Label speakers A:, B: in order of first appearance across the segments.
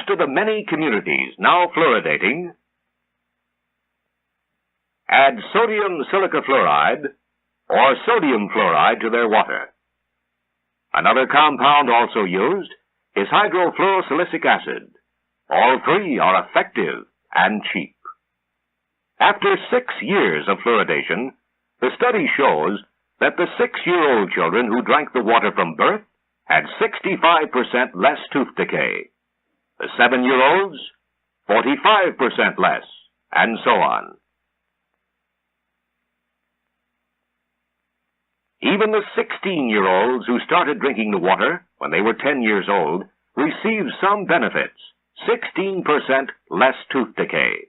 A: most of the many communities now fluoridating add sodium silica fluoride or sodium fluoride to their water. Another compound also used is hydrofluorosilicic acid. All three are effective and cheap. After 6 years of fluoridation, the study shows that the 6-year-old children who drank the water from birth had 65% less tooth decay. The 7-year-olds, 45% less, and so on. Even the 16-year-olds who started drinking the water when they were 10 years old received some benefits, 16% less tooth decay.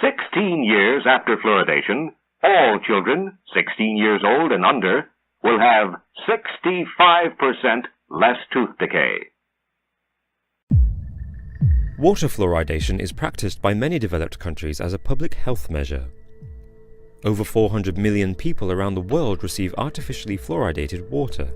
A: 16 years after fluoridation, all children 16 years old and under will have 65% less tooth decay.
B: Water fluoridation is practiced by many developed countries as a public health measure. Over 400 million people around the world receive artificially fluoridated water.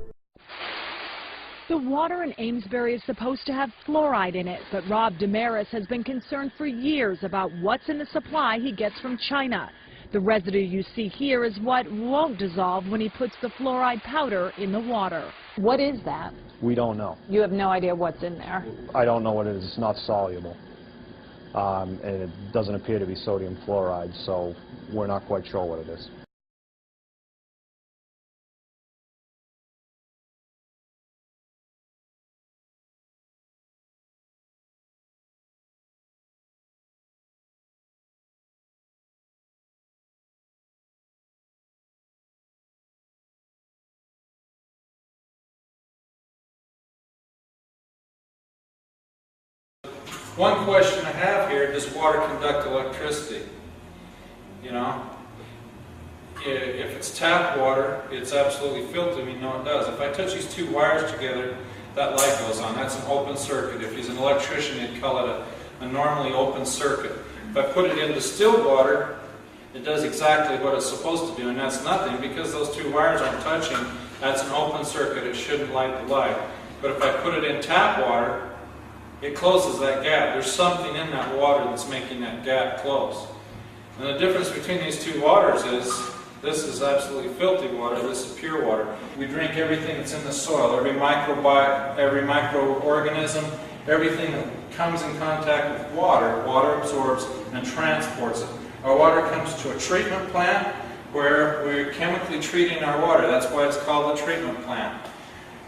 C: The water in Amesbury is supposed to have fluoride in it, but Rob Damaris has been concerned for years about what's in the supply he gets from China. The residue you see here is what won't dissolve when he puts the fluoride powder in the water. What is that?
D: We don't know.
C: You have no idea what's in there?
D: I don't know what it is. It's not soluble. And it doesn't appear to be sodium fluoride, so we're not quite sure what it is.
E: One question I have here, does water conduct electricity? You know, if it's tap water, it's absolutely filtered, we know it does. If I touch these two wires together, that light goes on. That's an open circuit. If he's an electrician, he'd call it a normally open circuit. If I put it in distilled water, it does exactly what it's supposed to do, and that's nothing because those two wires aren't touching. That's an open circuit. It shouldn't light the light. But if I put it in tap water, it closes that gap. There's something in that water that's making that gap close. And the difference between these two waters is this is absolutely filthy water, this is pure water. We drink everything that's in the soil, every microorganism, everything that comes in contact with water, water absorbs and transports it. Our water comes to a treatment plant where we're chemically treating our water. That's why it's called a treatment plant.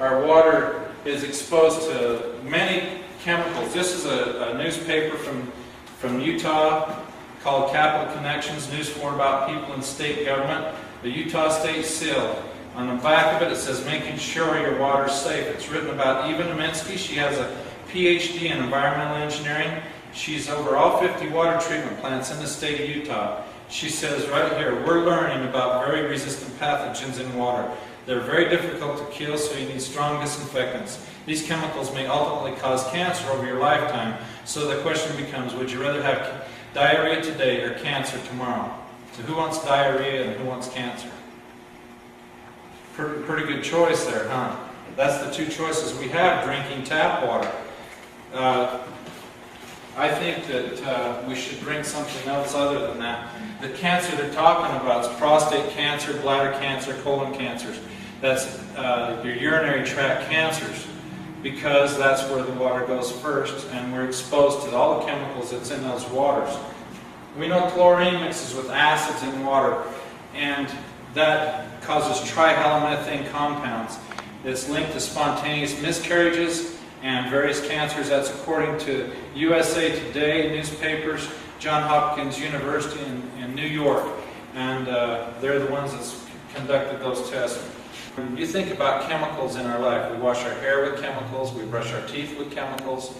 E: Our water is exposed to many chemicals. This is a newspaper from Utah called Capital Connections, news for about people in state government. The Utah State Seal. On the back of it, it says, making sure your water's safe. It's written about Eva Neminsky. She has a PhD in environmental engineering. She's over all 50 water treatment plants in the state of Utah. She says right here, we're learning about very resistant pathogens in water. They're very difficult to kill, so you need strong disinfectants. These chemicals may ultimately cause cancer over your lifetime. So the question becomes, would you rather have diarrhea today or cancer tomorrow? So who wants diarrhea and who wants cancer? Pretty good choice there, huh? That's the two choices we have, drinking tap water. I think that we should drink something else other than that. The cancer they're talking about is prostate cancer, bladder cancer, colon cancers. That's your urinary tract cancers, because that's where the water goes first, and we're exposed to all the chemicals that's in those waters. We know chlorine mixes with acids in water, and that causes trihalomethane compounds. It's linked to spontaneous miscarriages and various cancers. That's according to USA Today newspapers, Johns Hopkins University in New York, and they're the ones that's conducted those tests. When you think about chemicals in our life, we wash our hair with chemicals, we brush our teeth with chemicals,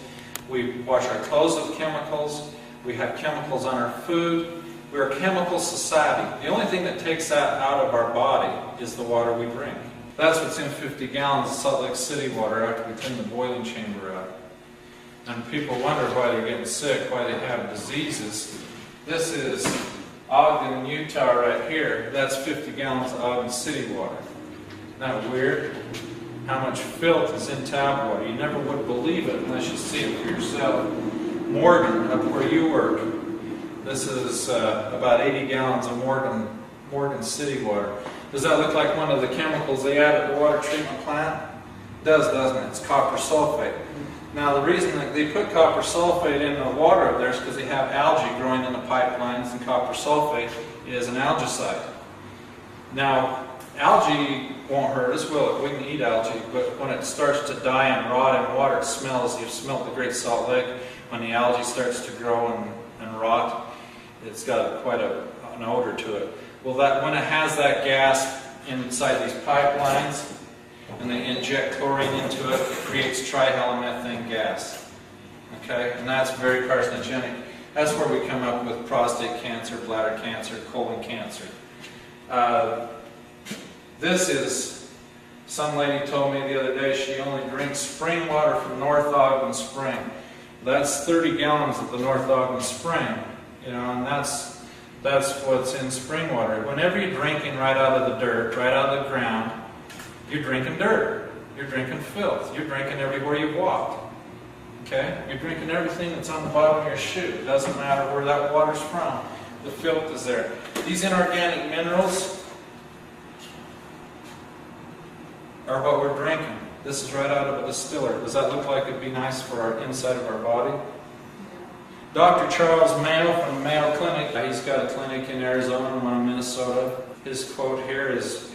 E: we wash our clothes with chemicals, we have chemicals on our food. We're a chemical society. The only thing that takes that out of our body is the water we drink. That's what's in 50 gallons of Salt Lake City water after we clean the boiling chamber out. And people wonder why they're getting sick, why they have diseases. This is Ogden, Utah right here. That's 50 gallons of Ogden City water. Isn't that weird? how much filth is in tap water. You never would believe it unless you see it for yourself. Morgan, up where you work, this is about 80 gallons of Morgan City water. Does that look like one of the chemicals they add at the water treatment plant? It does, doesn't it? It's copper sulfate. Now the reason that they put copper sulfate in the water up there is because they have algae growing in the pipelines, and copper sulfate is an algicide. Now, algae won't hurt us, will it? We can eat algae, but when it starts to die and rot in water, it smells. You've smelled the Great Salt Lake. When the algae starts to grow and rot, it's got quite an odor to it. Well, when it has that gas inside these pipelines, and they inject chlorine into it, it creates trihalomethane gas. Okay, and that's very carcinogenic. That's where we come up with prostate cancer, bladder cancer, colon cancer. This is, some lady told me the other day she only drinks spring water from North Ogden Spring. That's 30 gallons of the North Ogden Spring, and that's what's in spring water. Whenever you're drinking right out of the dirt, right out of the ground, you're drinking dirt. You're drinking filth. You're drinking everywhere you've walked. Okay? You're drinking everything that's on the bottom of your shoe. It doesn't matter where that water's from. The filth is there. These inorganic minerals are what we're drinking. This is right out of a distiller. Does that look like it'd be nice for our inside of our body? Dr. Charles Mayo from the Mayo Clinic, he's got a clinic in Arizona and one in Minnesota. His quote here is,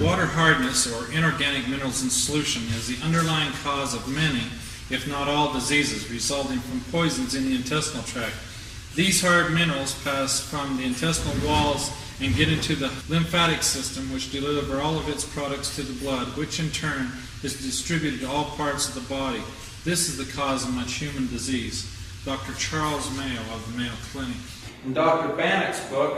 E: "Water hardness, or inorganic minerals in solution, is the underlying cause of many, if not all, diseases resulting from poisons in the intestinal tract. These hard minerals pass from the intestinal walls and get into the lymphatic system, which deliver all of its products to the blood, which in turn is distributed to all parts of the body. This is the cause of much human disease." Dr. Charles Mayo of the Mayo Clinic. In Dr. Bannock's book,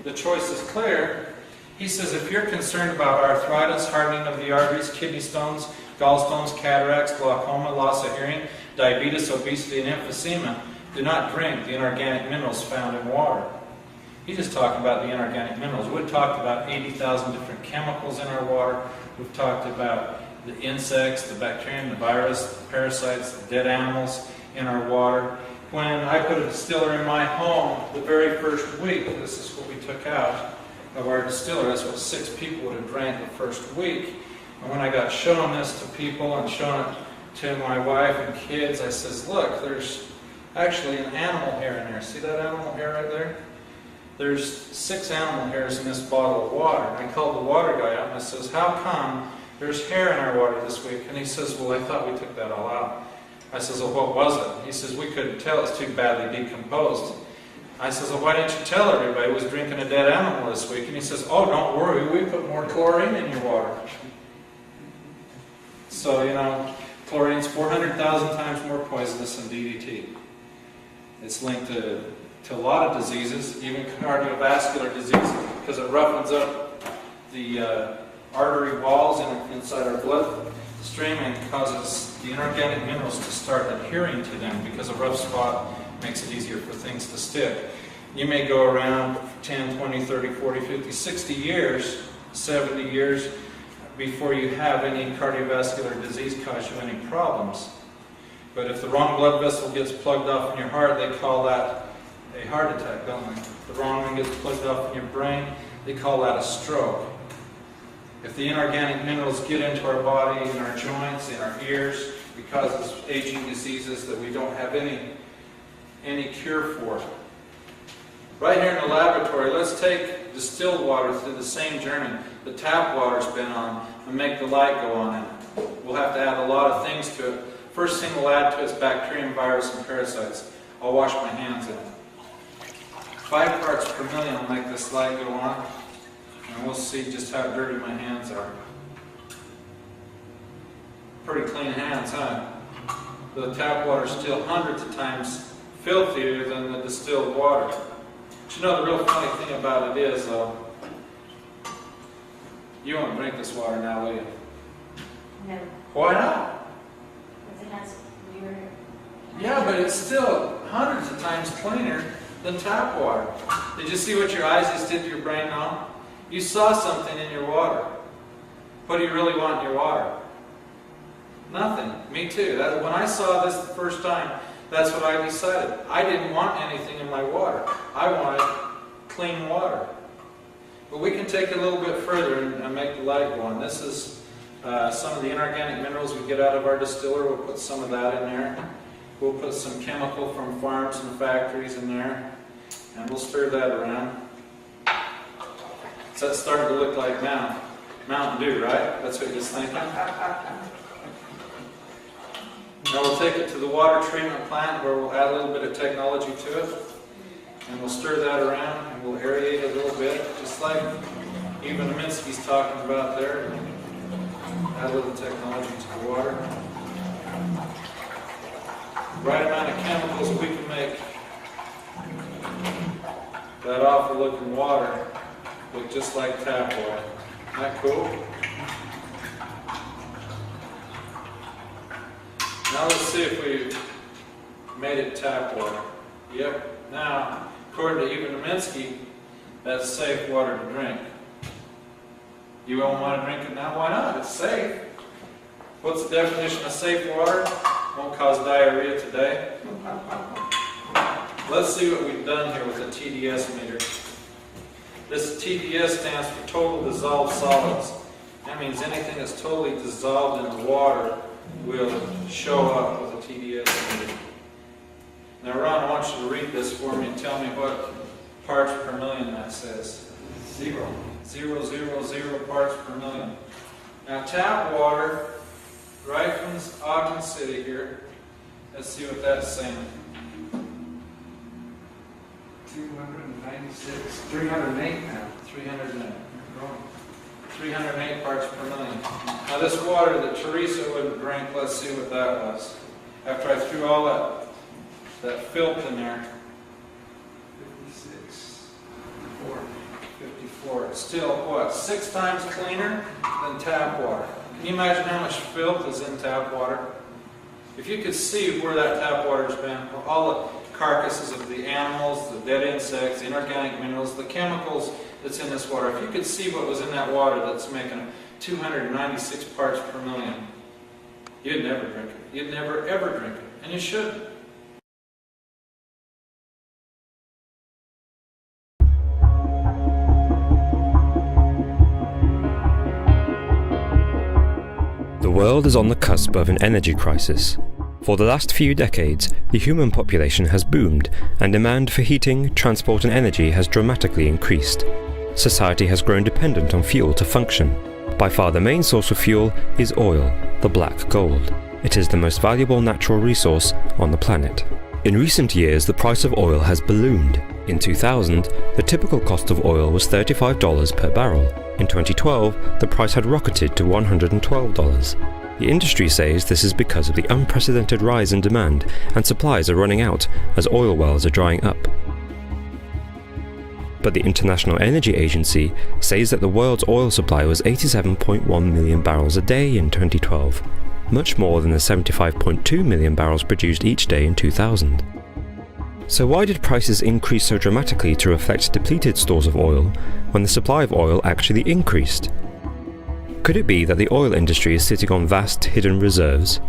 E: The Choice is Clear, he says if you're concerned about arthritis, hardening of the arteries, kidney stones, gallstones, cataracts, glaucoma, loss of hearing, diabetes, obesity, and emphysema, do not drink the inorganic minerals found in water. He just talked about the inorganic minerals. We've talked about 80,000 different chemicals in our water. We've talked about the insects, the bacterium, the virus, the parasites, the dead animals in our water. When I put a distiller in my home, the very first week, this is what we took out of our distiller. That's what 6 people would have drank the first week. And when I got shown this to people and shown it to my wife and kids, I says, look, there's actually an animal hair in there. See that animal hair right there? There's 6 animal hairs in this bottle of water. And I called the water guy up and I says, how come there's hair in our water this week? And he says, well, I thought we took that all out. I says, well, what was it? He says, we couldn't tell, it's too badly decomposed. I says, well, why didn't you tell everybody was drinking a dead animal this week? And he says, oh, don't worry, we put more chlorine in your water. So, chlorine's 400,000 times more poisonous than DDT. It's linked to a lot of diseases, even cardiovascular disease, because it roughens up the artery walls inside our blood stream and causes the inorganic minerals to start adhering to them, because a rough spot makes it easier for things to stick. You may go around 10, 20, 30, 40, 50, 60 years, 70 years before you have any cardiovascular disease cause you any problems. But if the wrong blood vessel gets plugged off in your heart, they call that a heart attack, don't they? If the wrong one gets plugged off in your brain, they call that a stroke. If the inorganic minerals get into our body, in our joints, in our ears, it causes aging diseases that we don't have any cure for. Right here in the laboratory, let's take distilled water through the same journey the tap water's been on and make the light go on in it. We'll have to add a lot of things to it. First thing we'll add to it is bacterium, virus, and parasites. I'll wash my hands in it. 5 parts per million will make this light go on. And we'll see just how dirty my hands are. Pretty clean hands, huh? The tap water is still hundreds of times filthier than the distilled water. But the real funny thing about it is, though, you won't drink this water now, will you?
F: No.
E: Why not?
F: Because it has weird...
E: Yeah, but it's still hundreds of times cleaner than tap water. Did you see what your eyes just did to your brain now? You saw something in your water. What do you really want in your water? Nothing. Me too. When I saw this the first time, that's what I decided. I didn't want anything in my water. I wanted clean water. But we can take it a little bit further and make the light go on. This is some of the inorganic minerals we get out of our distiller. We'll put some of that in there. We'll put some chemical from farms and factories in there. And we'll stir that around. So that's starting to look like Mountain Dew, right? That's what you're just thinking? Now we'll take it to the water treatment plant where we'll add a little bit of technology to it. And we'll stir that around and we'll aerate it a little bit, just like even Minsky's talking about there. Add a little technology to the water. Right amount of chemicals that we can make that awful looking water look just like tap water. Isn't that cool? Now let's see if we made it tap water. Yep. Now, according to even Minsky, that's safe water to drink. You won't want to drink it now? Why not? It's safe. What's the definition of safe water? Won't cause diarrhea today. Let's see what we've done here with the TDS meter. This TDS stands for total dissolved solids. That means anything that's totally dissolved in the water will show up with a TDS meter. Now Ron, I want you to read this for me and tell me what parts per million that says. 0. 0, 0, 0 parts per million. Now tap water, right from Ogden City here, let's see what that's saying.
G: 296, 308 now.
E: 308. 308 parts per million. Now this water that Teresa wouldn't drink, let's see what that was. After I threw all that filth in there.
G: 56.
E: 54. It's still, what, 6 times cleaner than tap water. Can you imagine how much filth is in tap water? If you could see where that tap water's been, all the carcasses of the animals, the dead insects, the inorganic minerals, the chemicals that's in this water, if you could see what was in that water that's making 296 parts per million, you'd never drink it. You'd never ever drink it. And you shouldn't.
B: The world is on the cusp of an energy crisis. For the last few decades, the human population has boomed, and demand for heating, transport and energy has dramatically increased. Society has grown dependent on fuel to function. By far the main source of fuel is oil, the black gold. It is the most valuable natural resource on the planet. In recent years, the price of oil has ballooned. In 2000, the typical cost of oil was $35 per barrel. In 2012, the price had rocketed to $112. The industry says this is because of the unprecedented rise in demand, and supplies are running out as oil wells are drying up. But the International Energy Agency says that the world's oil supply was 87.1 million barrels a day in 2012, much more than the 75.2 million barrels produced each day in 2000. So why did prices increase so dramatically to reflect depleted stores of oil when the supply of oil actually increased? Could it be that the oil industry is sitting on vast hidden reserves?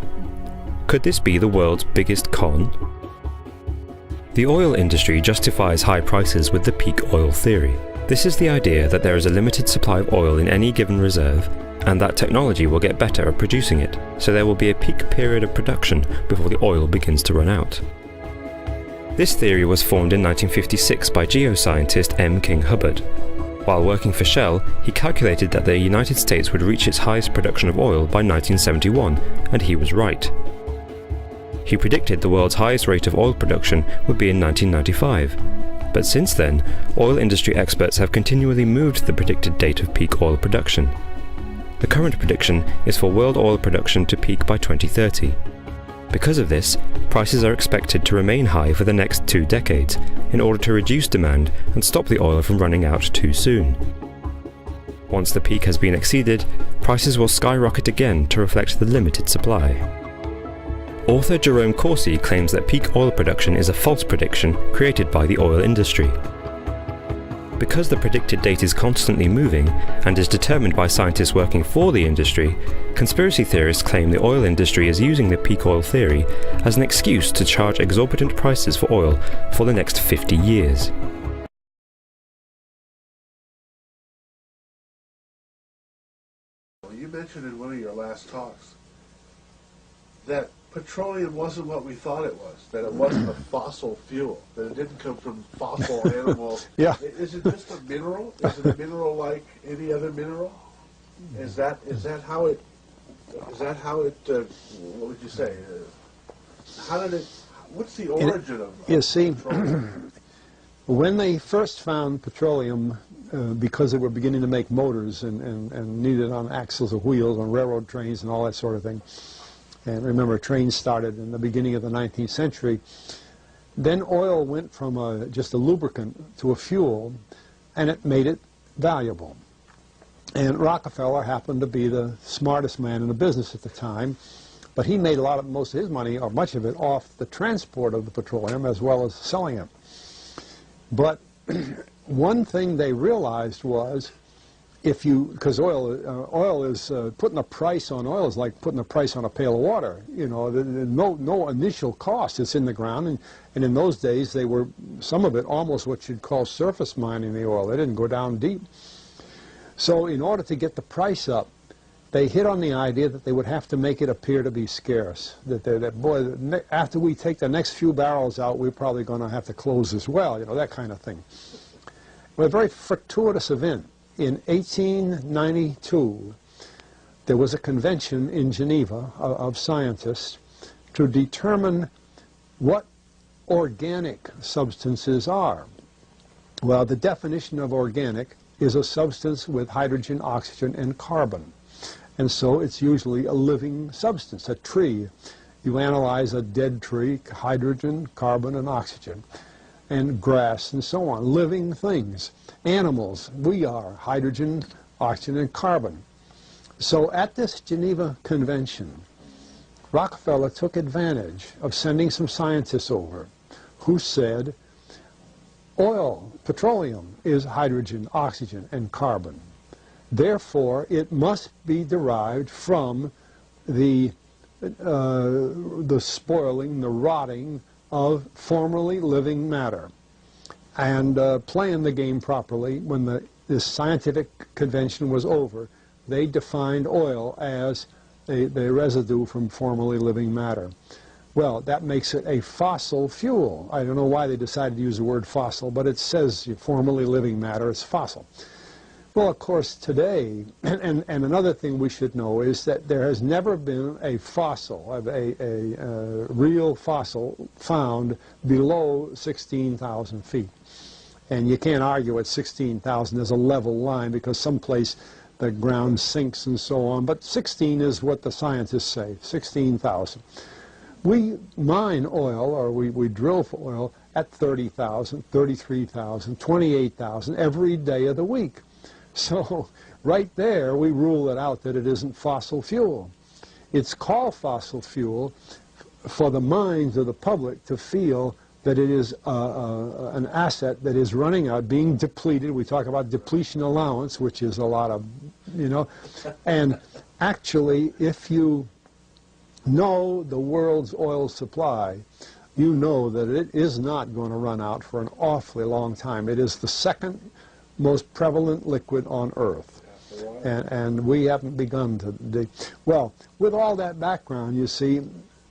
B: Could this be the world's biggest con? The oil industry justifies high prices with the peak oil theory. This is the idea that there is a limited supply of oil in any given reserve, and that technology will get better at producing it, so there will be a peak period of production before the oil begins to run out. This theory was formed in 1956 by geoscientist M. King Hubbard. While working for Shell, he calculated that the United States would reach its highest production of oil by 1971, and he was right. He predicted the world's highest rate of oil production would be in 1995. But since then, oil industry experts have continually moved the predicted date of peak oil production. The current prediction is for world oil production to peak by 2030. Because of this, prices are expected to remain high for the next 2 decades in order to reduce demand and stop the oil from running out too soon. Once the peak has been exceeded, prices will skyrocket again to reflect the limited supply. Author Jerome Corsi claims that peak oil production is a false prediction created by the oil industry. Because the predicted date is constantly moving and is determined by scientists working for the industry, conspiracy theorists claim the oil industry is using the peak oil theory as an excuse to charge exorbitant prices for oil for the next 50 years.
H: You mentioned in one of your last talks that petroleum wasn't what we thought it was, that it wasn't a fossil fuel, that it didn't come from fossil animals.
D: Yeah.
H: Is it just a mineral? Is it a mineral like any other mineral? Is that how it, what would you say? What's the origin of
I: You see,
H: petroleum?
I: when they first found petroleum, because they were beginning to make motors and needed on axles or wheels on railroad trains and all that sort of thing, and remember, trains started in the beginning of the 19th century, then oil went from just a lubricant to a fuel, and it made it valuable. And Rockefeller happened to be the smartest man in the business at the time, but he made most of his money, or much of it, off the transport of the petroleum as well as selling it. But one thing they realized was, because oil is putting a price on oil is like putting a price on a pail of water. You know, no initial cost. It's in the ground, and in those days they were, some of it, almost what you'd call surface mining the oil. They didn't go down deep. So in order to get the price up, they hit on the idea that they would have to make it appear to be scarce. Boy, after we take the next few barrels out, we're probably going to have to close as well. You know, that kind of thing. Well, a very fortuitous event. In 1892, there was a convention in Geneva of scientists to determine what organic substances are. Well, the definition of organic is a substance with hydrogen, oxygen, and carbon. And so it's usually a living substance, a tree. You analyze a dead tree, hydrogen, carbon, and oxygen, and grass, and so on, living things. Animals, we are hydrogen, oxygen, and carbon. So at this Geneva Convention, Rockefeller took advantage of sending some scientists over who said, oil, petroleum, is hydrogen, oxygen, and carbon. Therefore, it must be derived from the spoiling, the rotting of formerly living matter. And playing the game properly, when this scientific convention was over, they defined oil as the residue from formerly living matter. Well, that makes it a fossil fuel. I don't know why they decided to use the word fossil, but it says formerly living matter, it's fossil. Well, of course, today, and another thing we should know is that there has never been a fossil, a real fossil, found below 16,000 feet. And you can't argue at 16,000 as a level line, because someplace the ground sinks and so on. But 16 is what the scientists say, 16,000. We mine oil, or we drill for oil, at 30,000, 33,000, 28,000 every day of the week. So right there, we rule it out that it isn't fossil fuel. It's called fossil fuel for the minds of the public to feel that it is an asset that is running out, being depleted. We talk about depletion allowance, which is a lot of, you know. And actually, if you know the world's oil supply, you know that it is not going to run out for an awfully long time. It is the second most prevalent liquid on Earth. And we haven't begun to... Well, with all that background, you see,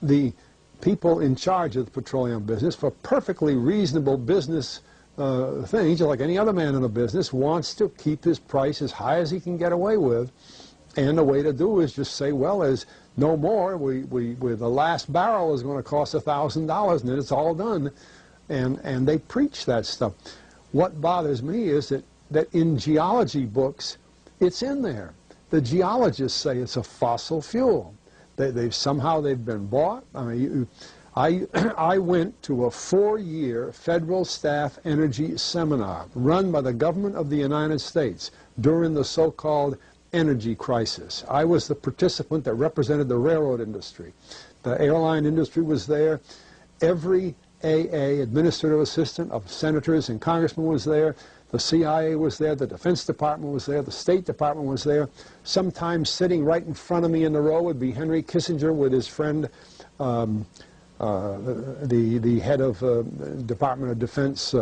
I: the people in charge of the petroleum business, for perfectly reasonable business things, just like any other man in a business, wants to keep his price as high as he can get away with. And the way to do is just say, well, there's no more. The last barrel is going to cost $1,000, and then it's all done. And they preach that stuff. What bothers me is that in geology books, it's in there. The geologists say it's a fossil fuel. Somehow they've been bought. I mean, I went to a 4-year federal staff energy seminar run by the government of the United States during the so-called energy crisis. I was the participant that represented the railroad industry. The airline industry was there. Every AA, administrative assistant of senators and congressmen, was there. The CIA was there, the Defense Department was there, the State Department was there. Sometimes sitting right in front of me in the row would be Henry Kissinger with his friend, the head of Department of Defense.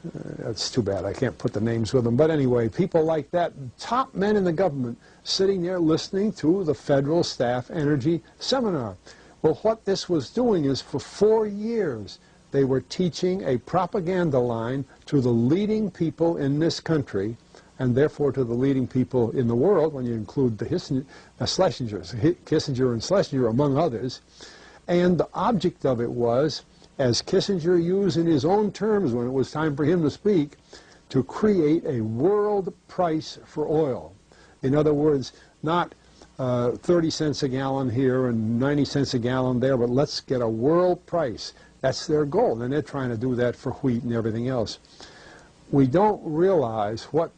I: That's too bad, I can't put the names with them. But anyway, people like that, top men in the government, sitting there listening to the Federal Staff Energy Seminar. Well, what this was doing is for 4 years, they were teaching a propaganda line to the leading people in this country, and therefore to the leading people in the world, when you include the Schlesingers, Kissinger and Schlesinger, among others. And the object of it was, as Kissinger used in his own terms when it was time for him to speak, to create a world price for oil. In other words, not 30 cents a gallon here and 90 cents a gallon there, but let's get a world price. That's their goal, and they're trying to do that for wheat and everything else. We don't realize what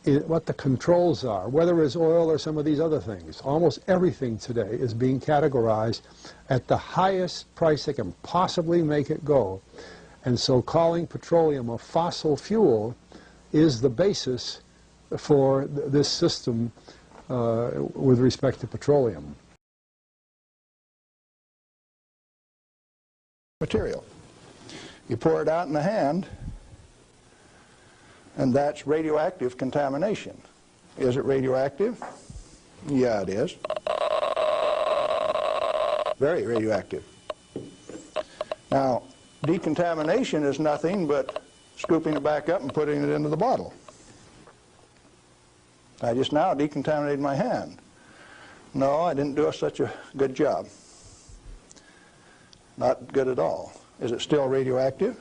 I: the controls are, whether it's oil or some of these other things. Almost everything today is being categorized at the highest price they can possibly make it go. And so calling petroleum a fossil fuel is the basis for this system with respect to petroleum.
J: Material. You pour it out in the hand, and that's radioactive contamination. Is it radioactive? Yeah, it is. Very radioactive. Now, decontamination is nothing but scooping it back up and putting it into the bottle. I just now decontaminated my hand. No, I didn't do such a good job. Not good at all. Is it still radioactive?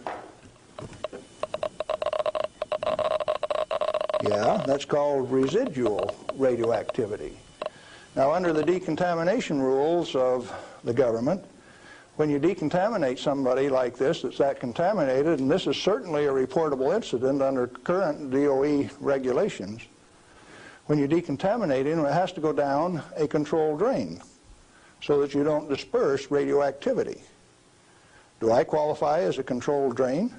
J: Yeah, that's called residual radioactivity. Now, under the decontamination rules of the government, when you decontaminate somebody like this that's that contaminated, and this is certainly a reportable incident under current DOE regulations, when you decontaminate him, it has to go down a controlled drain so that you don't disperse radioactivity. Do I qualify as a controlled drain?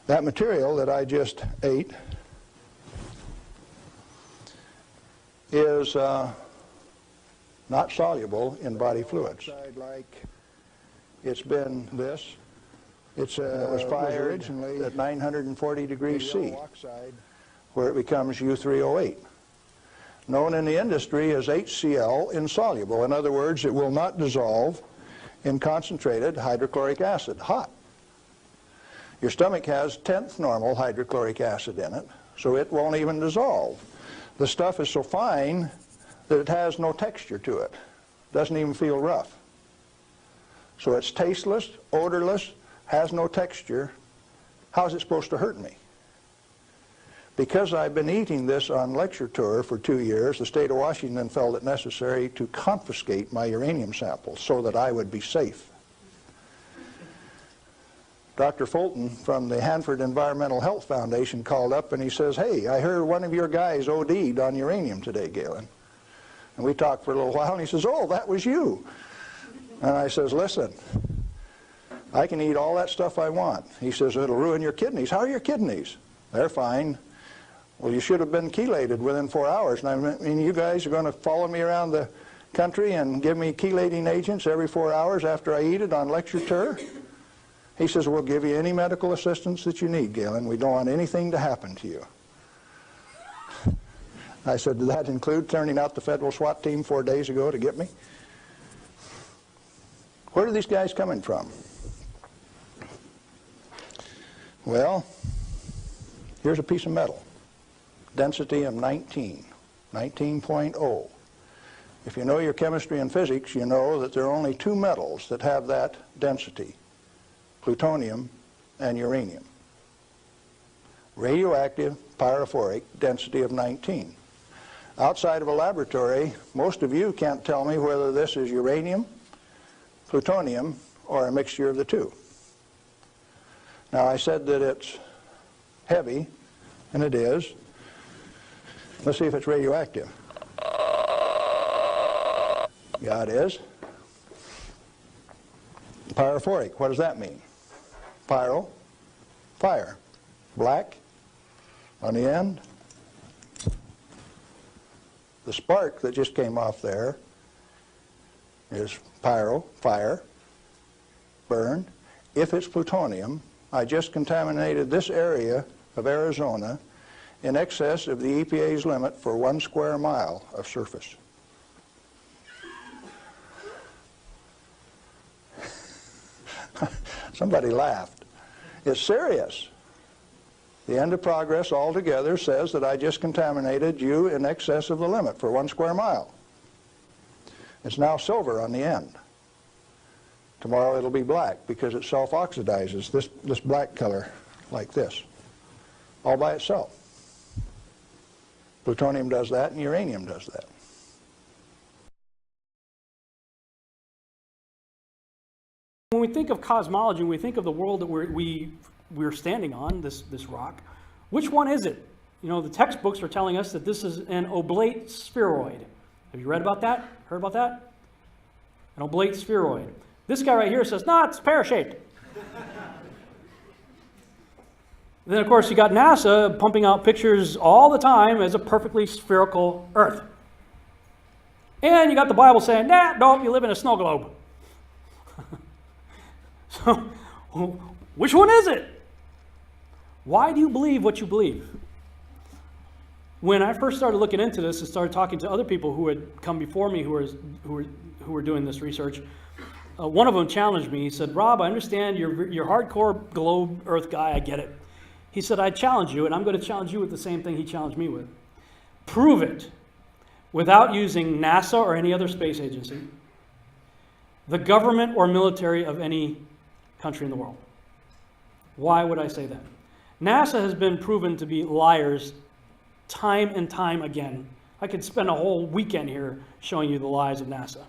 J: That material that I just ate is not soluble in body fluids. Like it's been this. It was fired originally at 940 degrees C, where it becomes U3O8, known in the industry as HCl insoluble. In other words, it will not dissolve in concentrated hydrochloric acid, hot. Your stomach has 10th normal hydrochloric acid in it, so it won't even dissolve. The stuff is so fine that it has no texture to it, doesn't even feel rough. So it's tasteless, odorless, has no texture. How is it supposed to hurt me? Because I've been eating this on lecture tour for 2 years, the state of Washington felt it necessary to confiscate my uranium samples so that I would be safe. Dr. Fulton from the Hanford Environmental Health Foundation called up and he says, "Hey, I heard one of your guys OD'd on uranium today, Galen." And we talked for a little while and he says, "Oh, that was you." And I says, "Listen, I can eat all that stuff I want." He says, "It'll ruin your kidneys." "How are your kidneys?" "They're fine." "Well, you should have been chelated within 4 hours. And I mean, you guys are going to follow me around the country and give me chelating agents every 4 hours after I eat it on lecture tour?" He says, "We'll give you any medical assistance that you need, Galen. We don't want anything to happen to you." I said, "Did that include turning out the federal SWAT team 4 days ago to get me?" Where are these guys coming from? Well, here's a piece of metal. Density of 19, 19.0. If you know your chemistry and physics, you know that there are only two metals that have that density: plutonium and uranium. Radioactive, pyrophoric, density of 19. Outside of a laboratory, most of you can't tell me whether this is uranium, plutonium, or a mixture of the two. Now, I said that it's heavy, and it is. Let's see if it's radioactive. Yeah, it is. Pyrophoric, what does that mean? Pyro, fire. Black on the end. The spark that just came off there is pyro, fire, burn. If it's plutonium, I just contaminated this area of Arizona in excess of the EPA's limit for 1 square mile of surface. Somebody laughed. It's serious. The end of progress altogether says that I just contaminated you in excess of the limit for 1 square mile. It's now silver on the end. Tomorrow it'll be black because it self-oxidizes, this black color like this, all by itself. Plutonium does that and uranium does that.
K: When we think of cosmology, when we think of the world that we're standing on, this rock, which one is it? You know, the textbooks are telling us that this is an oblate spheroid. Have you read about that? Heard about that? An oblate spheroid. This guy right here says, no, it's pear-shaped. Then, of course, you got NASA pumping out pictures all the time as a perfectly spherical Earth. And you got the Bible saying, nah, don't, you live in a snow globe. So, which one is it? Why do you believe what you believe? When I first started looking into this and started talking to other people who had come before me who were doing this research, one of them challenged me. He said, Rob, I understand you're hardcore globe Earth guy, I get it. He said, I challenge you, and I'm going to challenge you with the same thing he challenged me with. Prove it without using NASA or any other space agency, the government or military of any country in the world. Why would I say that? NASA has been proven to be liars time and time again. I could spend a whole weekend here showing you the lies of NASA.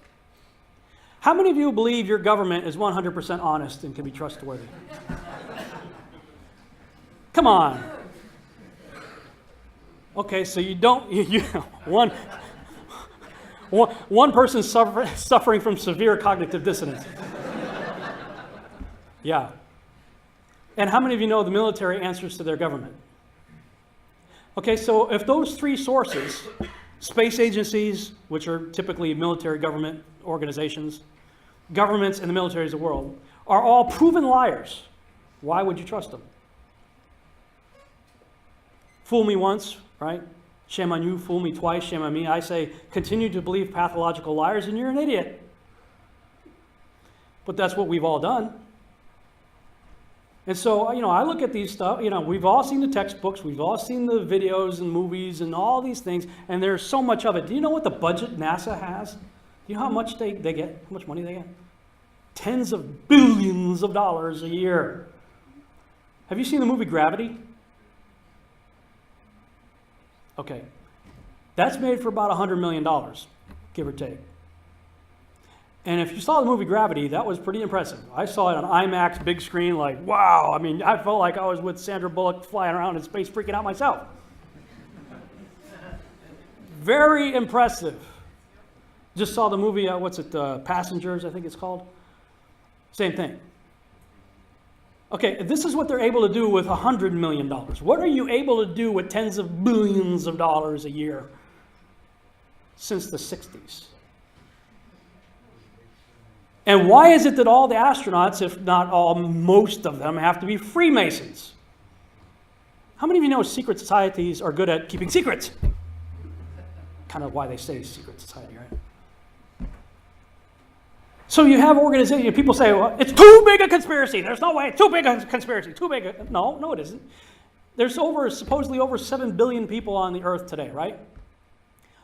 K: How many of you believe your government is 100% honest and can be trustworthy? Come on. Okay, so you don't, one person suffering from severe cognitive dissonance. Yeah. And how many of you know the military answers to their government? Okay, so if those three sources, space agencies, which are typically military government organizations, governments and the militaries of the world, are all proven liars, why would you trust them? Fool me once, right? Shame on you. Fool me twice, shame on me. I say, continue to believe pathological liars and you're an idiot. But that's what we've all done. And so, you know, I look at these stuff, you know, we've all seen the textbooks, we've all seen the videos and movies and all these things, and there's so much of it. Do you know what the budget NASA has? Do you know how much they get, how much money they get? Tens of billions of dollars a year. Have you seen the movie Gravity? Okay. That's made for about $100 million, give or take. And if you saw the movie Gravity, that was pretty impressive. I saw it on IMAX, big screen, like, wow. I mean, I felt like I was with Sandra Bullock flying around in space, freaking out myself. Very impressive. Just saw the movie, Passengers, I think it's called. Same thing. Okay, this is what they're able to do with $100 million. What are you able to do with tens of billions of dollars a year since the 60s? And why is it that all the astronauts, if not all, most of them, have to be Freemasons? How many of you know secret societies are good at keeping secrets? Kind of why they say secret society, right? So you have organizations, people say, well, it's too big a conspiracy. There's no way, it's too big a conspiracy, too big a... No, it isn't. There's supposedly over 7 billion people on the Earth today, right?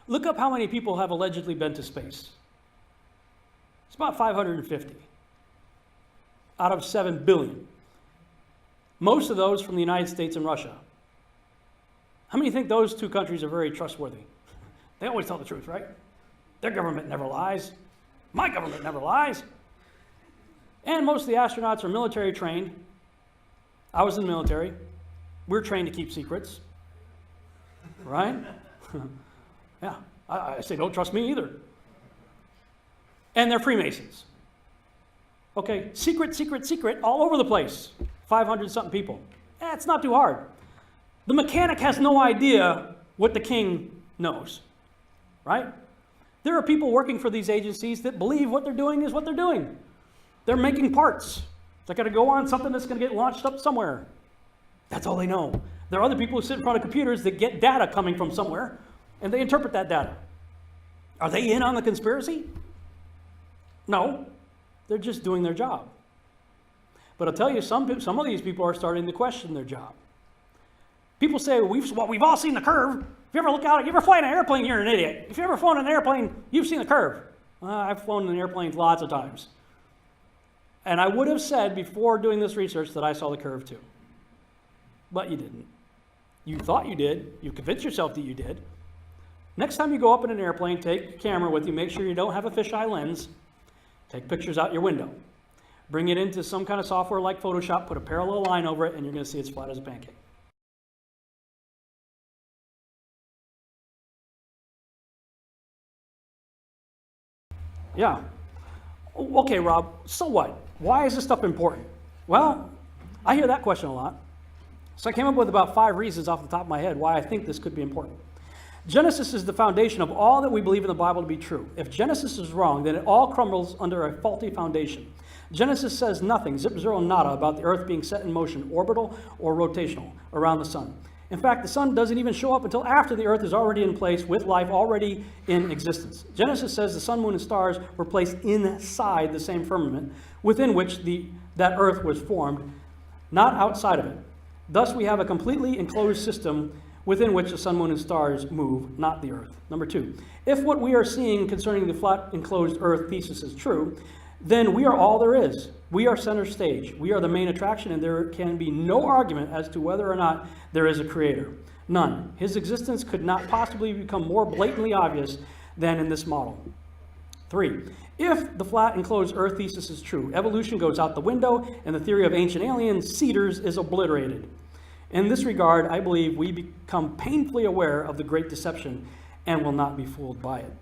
K: Look up how many people have allegedly been to space. It's about 550 out of 7 billion. Most of those from the United States and Russia. How many think those two countries are very trustworthy? They always tell the truth, right? Their government never lies. My government never lies. And most of the astronauts are military trained. I was in the military. We're trained to keep secrets. Right? Yeah. I say don't trust me either. And they're Freemasons. Okay, secret, secret, secret, all over the place. 500-something people. It's not too hard. The mechanic has no idea what the king knows, right? There are people working for these agencies that believe what they're doing is what they're doing. They're making parts. They're going to go on something that's going to get launched up somewhere. That's all they know. There are other people who sit in front of computers that get data coming from somewhere, and they interpret that data. Are they in on the conspiracy? No. They're just doing their job. But I'll tell you, some of these people are starting to question their job. People say, we've all seen the curve. If you ever look out, you ever fly in an airplane, you're an idiot. If you ever flown in an airplane, you've seen the curve. I've flown in airplanes lots of times. And I would have said before doing this research that I saw the curve too. But you didn't. You thought you did. You convinced yourself that you did. Next time you go up in an airplane, take a camera with you. Make sure you don't have a fisheye lens. Take pictures out your window. Bring it into some kind of software like Photoshop, put a parallel line over it, and you're going to see it's flat as a pancake. Yeah. Okay, Rob, so what? Why is this stuff important? Well, I hear that question a lot. So I came up with about 5 reasons off the top of my head why I think this could be important. Genesis is the foundation of all that we believe in the Bible to be true. If Genesis is wrong, then it all crumbles under a faulty foundation. Genesis says nothing, zip, zero, nada, about the earth being set in motion, orbital or rotational, around the sun. In fact, the sun doesn't even show up until after the earth is already in place with life already in existence. Genesis says the sun, moon, and stars were placed inside the same firmament within which that earth was formed, not outside of it. Thus, we have a completely enclosed system within which the sun, moon, and stars move, not the earth. Number 2, if what we are seeing concerning the flat enclosed earth thesis is true, then we are all there is. We are center stage. We are the main attraction, and there can be no argument as to whether or not there is a creator. None. His existence could not possibly become more blatantly obvious than in this model. 3, if the flat enclosed earth thesis is true, evolution goes out the window, and the theory of ancient alien cedars is obliterated. In this regard, I believe we become painfully aware of the great deception and will not be fooled by it.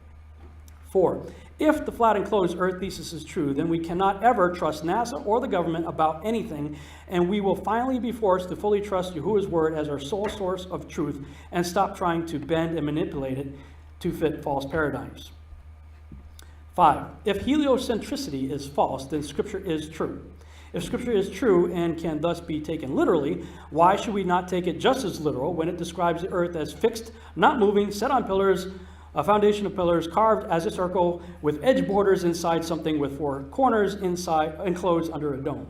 K: 4, if the flat enclosed earth thesis is true, then we cannot ever trust NASA or the government about anything, and we will finally be forced to fully trust Yahuwah's word as our sole source of truth and stop trying to bend and manipulate it to fit false paradigms. 5, if heliocentricity is false, then Scripture is true. If Scripture is true and can thus be taken literally, why should we not take it just as literal when it describes the earth as fixed, not moving, set on pillars, a foundation of pillars carved as a circle with edge borders inside something with 4 corners inside enclosed under a dome?